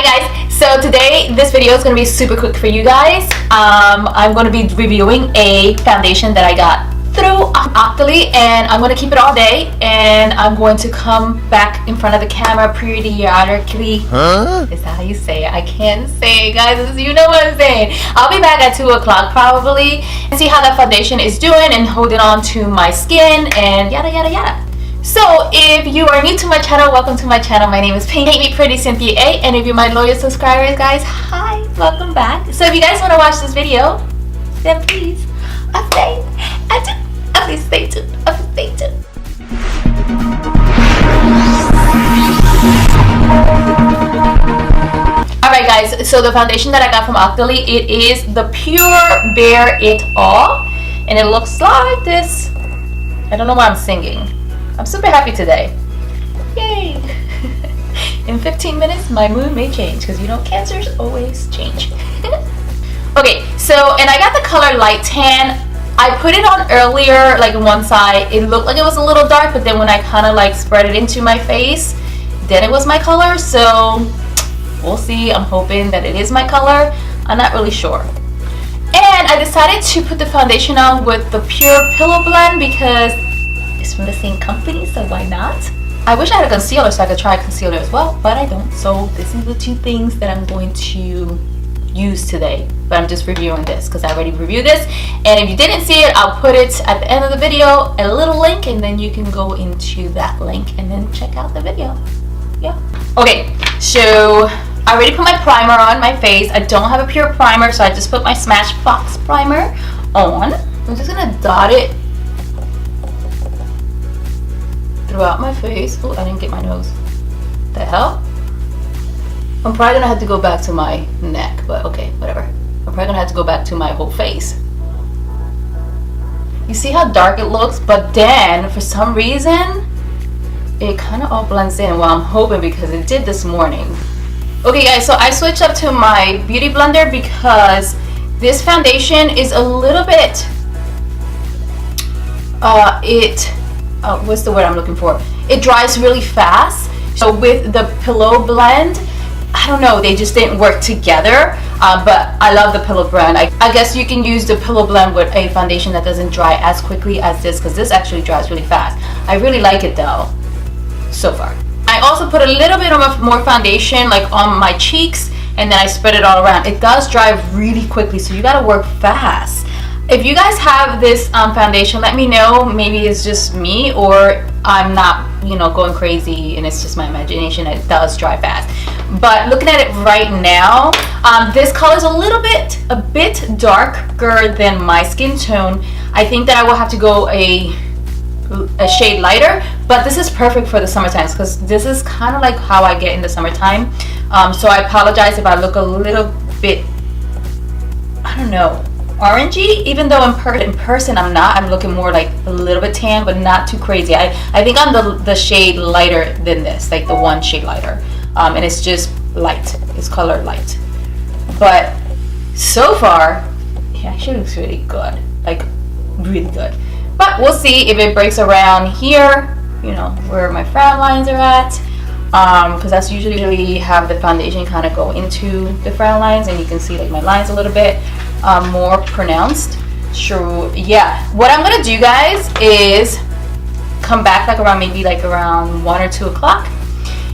guys, so today this video is going to be super quick for you guys. I'm going to be reviewing a foundation that I got through Octoly, and I'm going to keep it all day, and I'm going to come back in front of the camera periodically. Is that how you say it? I can't say it, guys. You know what I'm saying. I'll be back at 2 o'clock probably and see how that foundation is doing and holding on to my skin and yada yada yada. So if you are new to my channel, welcome to my channel. My name is Paint Me Pretty Cynthia A, and if you're my loyal subscribers, guys, hi, welcome back. So if you guys want to watch this video, then please stay tuned. Alright guys, so the foundation that I got from Octoly, it is the Pure Bare It All, and it looks like this. I don't know why I'm singing. I'm super happy today. Yay! In 15 minutes, my mood may change, because you know, cancers always change. Okay, so, and I got the color Light Tan. I put it on earlier, like on one side. It looked like it was a little dark, but then when I kind of like spread it into my face, then it was my color. So, we'll see. I'm hoping that it is my color. I'm not really sure. And I decided to put the foundation on with the Pure Pillow Blend because it's from the same company, so why not? I wish I had a concealer so I could try a concealer as well, but I don't. So this is the two things that I'm going to use today, but I'm just reviewing this because I already reviewed this. And if you didn't see it, I'll put it at the end of the video, a little link, and then you can go into that link and then check out the video. Yeah. Okay, so I already put my primer on my face. I don't have a pure primer, so I just put my Smashbox primer on. I'm just gonna dot it throughout my face. Oh, I didn't get my nose. The hell? I'm probably gonna have to go back to my neck, but okay, whatever. I'm probably gonna have to go back to my whole face. You see how dark it looks, but then for some reason it kind of all blends in. Well, I'm hoping because it did this morning. Okay guys, so I switched up to my beauty blender because this foundation is a little bit what's the word I'm looking for? It dries really fast. So with the Pillow Blend, I don't know, they just didn't work together. But I love the Pillow Blend. I guess you can use the Pillow Blend with a foundation that doesn't dry as quickly as this, because this actually dries really fast. I really like it though, so far. I also put a little bit of more foundation like on my cheeks, and then I spread it all around. It does dry really quickly, so you gotta work fast. If you guys have this foundation, let me know. Maybe it's just me, or I'm not, you know, going crazy and it's just my imagination. It does dry fast. But looking at it right now, this color is a bit darker than my skin tone. I think that I will have to go a shade lighter, but this is perfect for the summertime because this is kind of like how I get in the summertime. So I apologize if I look a little bit, I don't know, orangey, even though in person I'm not. I'm looking more like a little bit tan, but not too crazy. I think I'm the shade lighter than this, like the one shade lighter, and it's just light. It's colored light, but so far it actually looks really good, like really good. But we'll see if it breaks around here, you know, where my frown lines are at, because that's usually have the foundation kind of go into the frown lines, and you can see like my lines a little bit more pronounced. So yeah, what I'm gonna do, guys, is come back like around maybe like around 1 or 2 o'clock,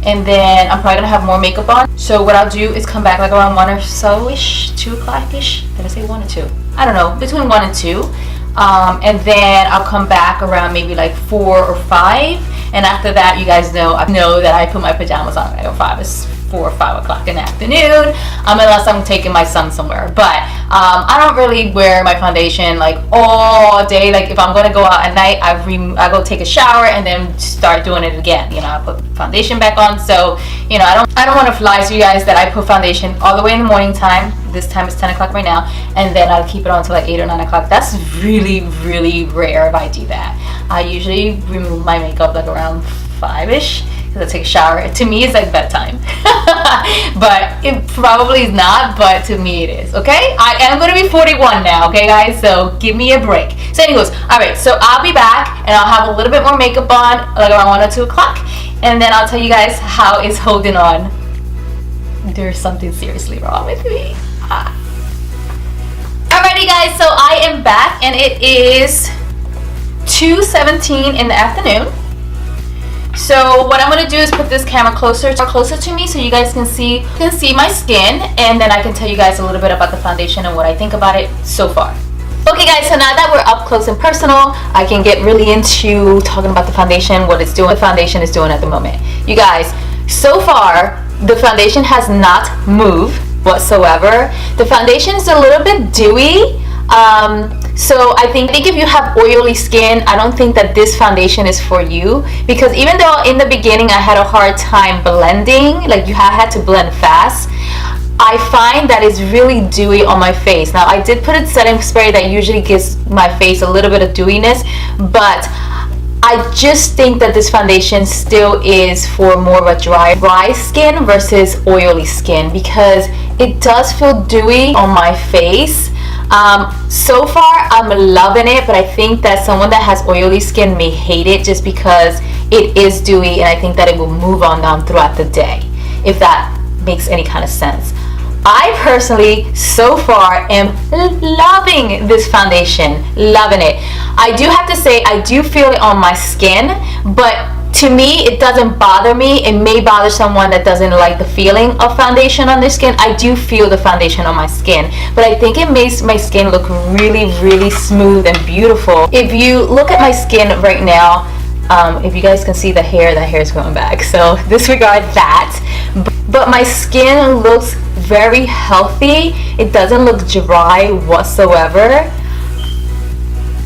and then I'm probably gonna have more makeup on. So what I'll do is come back like around 1 or so ish, 2 o'clock ish. Did I say 1 or 2? I don't know, between 1 and 2. And then I'll come back around maybe like 4 or 5, and after that, you guys know that I put my pajamas on at 5. It's 4 or 5 o'clock in the afternoon, unless I'm taking my son somewhere. But I don't really wear my foundation like all day. Like if I'm gonna go out at night, I go take a shower and then start doing it again. You know, I put foundation back on. So you know, I don't want to lie to you guys that I put foundation all the way in the morning time. This time is 10 o'clock right now, and then I'll keep it on until like 8 or 9 o'clock. That's really rare if I do that. I usually remove my makeup like around 5ish. I take a shower. To me, it's like bedtime. But it probably is not, but to me it is. Okay, I am going to be 41 now. Okay guys, so give me a break. So anyways, all right, so I'll be back and I'll have a little bit more makeup on like around 1 or 2 o'clock, and then I'll tell you guys how it's holding on there's something seriously wrong with me. Alrighty guys, so I am back and it is 2:17 in the afternoon. So what I'm going to do is put this camera closer to me so you guys can see my skin, and then I can tell you guys a little bit about the foundation and what I think about it so far. Okay guys, so now that we're up close and personal, I can get really into talking about the foundation, what it's doing, the foundation is doing at the moment. You guys, so far the foundation has not moved whatsoever. The foundation is a little bit dewy. So I think if you have oily skin, I don't think that this foundation is for you, because even though in the beginning I had a hard time blending, like I had to blend fast, I find that it's really dewy on my face. Now I did put a setting spray that usually gives my face a little bit of dewiness, but I just think that this foundation still is for more of a dry skin versus oily skin, because it does feel dewy on my face. So far I'm loving it, but I think that someone that has oily skin may hate it just because it is dewy, and I think that it will move on down throughout the day, if that makes any kind of sense. I personally so far am loving this foundation, loving it. I do have to say I do feel it on my skin, but to me it doesn't bother me. It may bother someone that doesn't like the feeling of foundation on their skin. I do feel the foundation on my skin, but I think it makes my skin look really smooth and beautiful. If you look at my skin right now, if you guys can see the hair is going back, so disregard that. But my skin looks very healthy. It doesn't look dry whatsoever.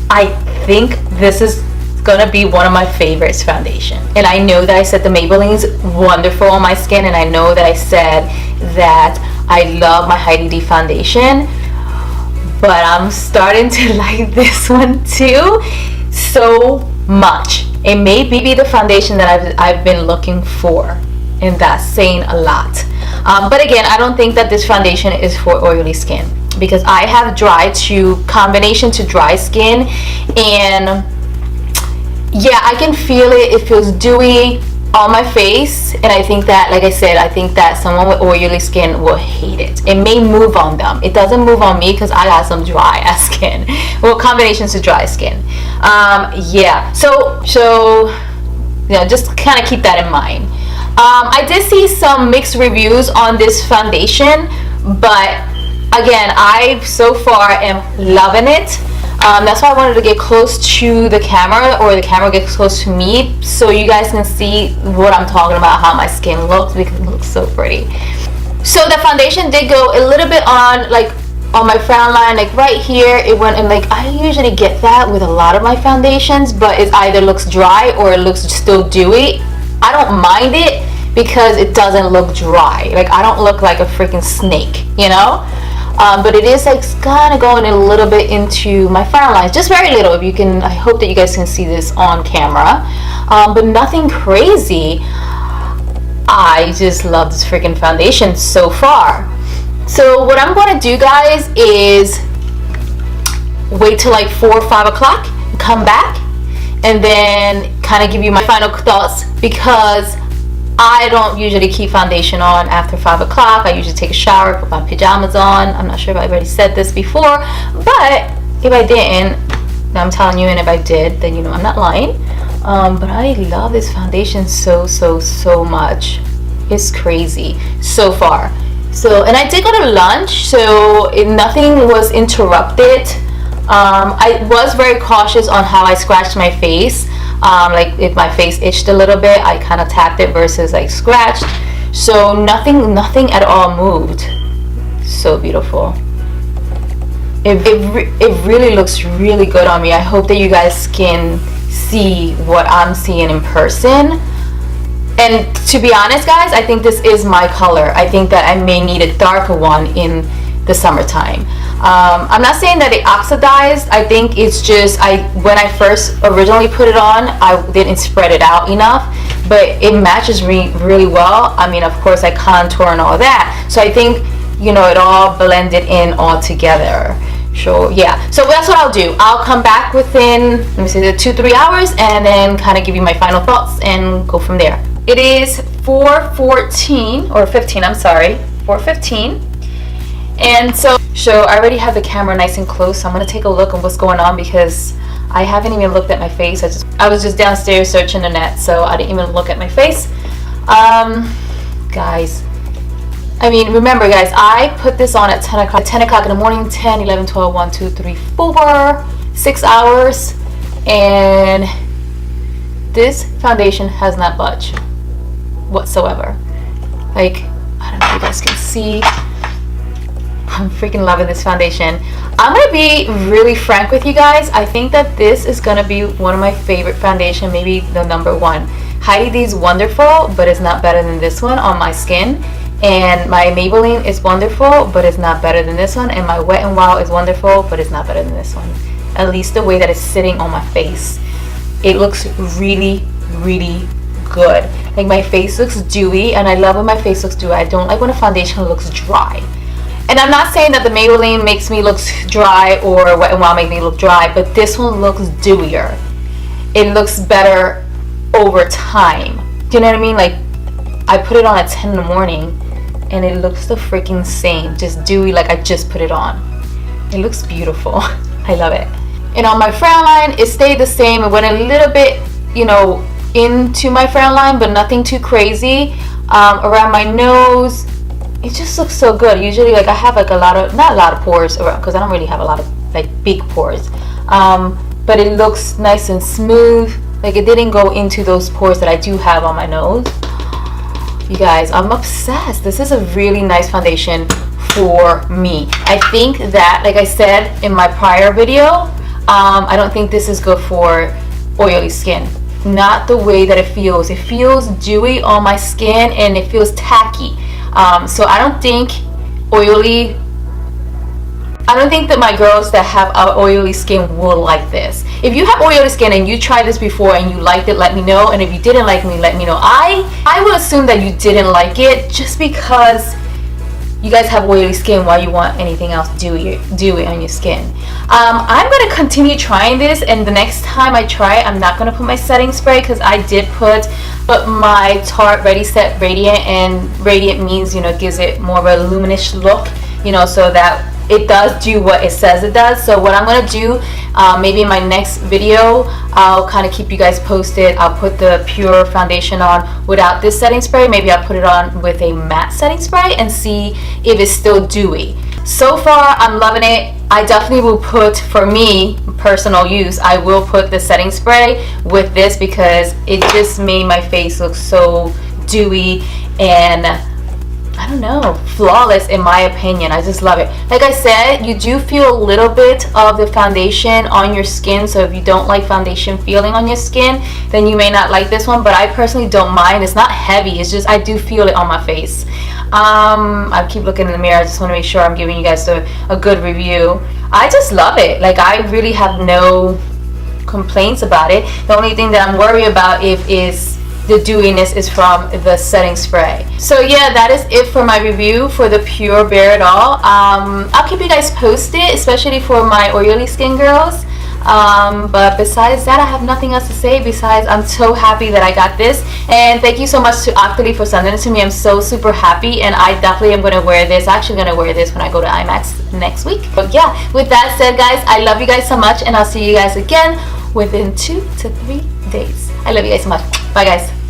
I think this is gonna be one of my favorites foundation, and I know that I said the Maybelline's wonderful on my skin, and I know that I said that I love my Heidi D foundation, but I'm starting to like this one too so much. It may be the foundation that I've been looking for, and that's saying a lot. But again, I don't think that this foundation is for oily skin, because I have combination to dry skin, and yeah, I can feel it. It feels dewy on my face, and I think that, like I said, I think that someone with oily skin will hate it. It may move on them. It doesn't move on me because I got some dry ass skin. Well, combinations to dry skin. Yeah. So you know, just kind of keep that in mind. I did see some mixed reviews on this foundation, but again, I so far am loving it. That's why I wanted to get close to the camera, or the camera gets close to me, so you guys can see what I'm talking about, how my skin looks, because it looks so pretty. So the foundation did go a little bit on my frown line, like right here. It went, and like I usually get that with a lot of my foundations, but it either looks dry or it looks still dewy. I don't mind it because it doesn't look dry. Like I don't look like a freaking snake, you know? But it is like kind of going a little bit into my frown lines, just very little. If you can, I hope that you guys can see this on camera, but nothing crazy. I just love this freaking foundation so far. So what I'm going to do, guys, is wait till like 4 or 5 o'clock, come back, and then kind of give you my final thoughts, because I don't usually keep foundation on after 5 o'clock. I usually take a shower, put my pajamas on. I'm not sure if I already said this before, but if I didn't, I'm telling you, and if I did, then you know I'm not lying. But I love this foundation so much. It's crazy so far. So, and I did go to lunch, so nothing was interrupted. I was very cautious on how I scratched my face. Like if my face itched a little bit, I kind of tapped it versus like scratched. So nothing at all moved. So beautiful. It really looks really good on me. I hope that you guys can see what I'm seeing in person. And to be honest, guys, I think this is my color. I think that I may need a darker one in the summertime. I'm not saying that it oxidized. I think it's just when I first originally put it on, I didn't spread it out enough, but it matches me really well. I mean, of course, I contour and all that, so I think, you know, it all blended in all together. So yeah, so that's what I'll do. I'll come back within, let me say, 2-3 hours, and then kind of give you my final thoughts and go from there. It is 4:14 or 15, I'm sorry, 4:15. And so I already have the camera nice and close, so I'm gonna take a look at what's going on because I haven't even looked at my face. I was just downstairs searching the net, so I didn't even look at my face. Guys, I mean, remember guys, I put this on at 10 o'clock in the morning, 10, 11, 12, 1, 2, 3, 4, 6 hours, and this foundation has not budged whatsoever. Like, I don't know if you guys can see. I'm freaking loving this foundation. I'm gonna be really frank with you guys. I think that this is gonna be one of my favorite foundation, maybe the number one. Heidi D is wonderful, but it's not better than this one on my skin. And my Maybelline is wonderful, but it's not better than this one. And my Wet n Wild is wonderful, but it's not better than this one. At least the way that it's sitting on my face. It looks really, really good. Like my face looks dewy, and I love when my face looks dewy. I don't like when a foundation looks dry. And I'm not saying that the Maybelline makes me look dry or Wet n Wild makes me look dry, but this one looks dewier. It looks better over time. Do you know what I mean? Like, I put it on at 10 in the morning and it looks the freaking same, just dewy, like I just put it on. It looks beautiful. I love it. And on my frown line, it stayed the same. It went a little bit, you know, into my frown line, but nothing too crazy. Around my nose, it just looks so good. Usually, like I have like not a lot of pores around, because I don't really have a lot of like big pores. But it looks nice and smooth. Like it didn't go into those pores that I do have on my nose. You guys, I'm obsessed. This is a really nice foundation for me. I think that, like I said in my prior video, I don't think this is good for oily skin. Not the way that it feels. It feels dewy on my skin and it feels tacky. So I don't think that my girls that have oily skin will like this. If you have oily skin and you tried this before and you liked it, let me know. And if you didn't like me, let me know. I would assume that you didn't like it just because you guys have oily skin. Why you want anything else dewy on your skin? I'm going to continue trying this, and the next time I try it, I'm not going to put my setting spray because I did put my Tarte Ready Set Radiant, and Radiant means, you know, gives it more of a luminous look, you know, so that it does do what it says it does. So what I'm going to do, maybe in my next video, I'll kind of keep you guys posted. I'll put the pure foundation on without this setting spray. Maybe I'll put it on with a matte setting spray and see if it's still dewy. So far, I'm loving it. I definitely will put, for me, personal use, I will put the setting spray with this because it just made my face look so dewy and I don't know, flawless in my opinion. I just love it. Like I said, you do feel a little bit of the foundation on your skin, so if you don't like foundation feeling on your skin, then you may not like this one, but I personally don't mind. It's not heavy, it's just I do feel it on my face. I keep looking in the mirror. I just want to make sure I'm giving you guys a good review. I just love it. Like I really have no complaints about it. The only thing that I'm worried about is the dewiness is from the setting spray. So yeah, that is it for my review for the Pure Bare It All. I'll keep you guys posted, especially for my oily skin girls. But besides that, I have nothing else to say besides I'm so happy that I got this, and thank you so much to Octoly for sending it to me. I'm so super happy, and I definitely am going to wear this. I'm actually going to wear this when I go to IMAX next week. But yeah, with that said guys, I love you guys so much, and I'll see you guys again within 2 to 3 days. I love you guys so much. Bye guys.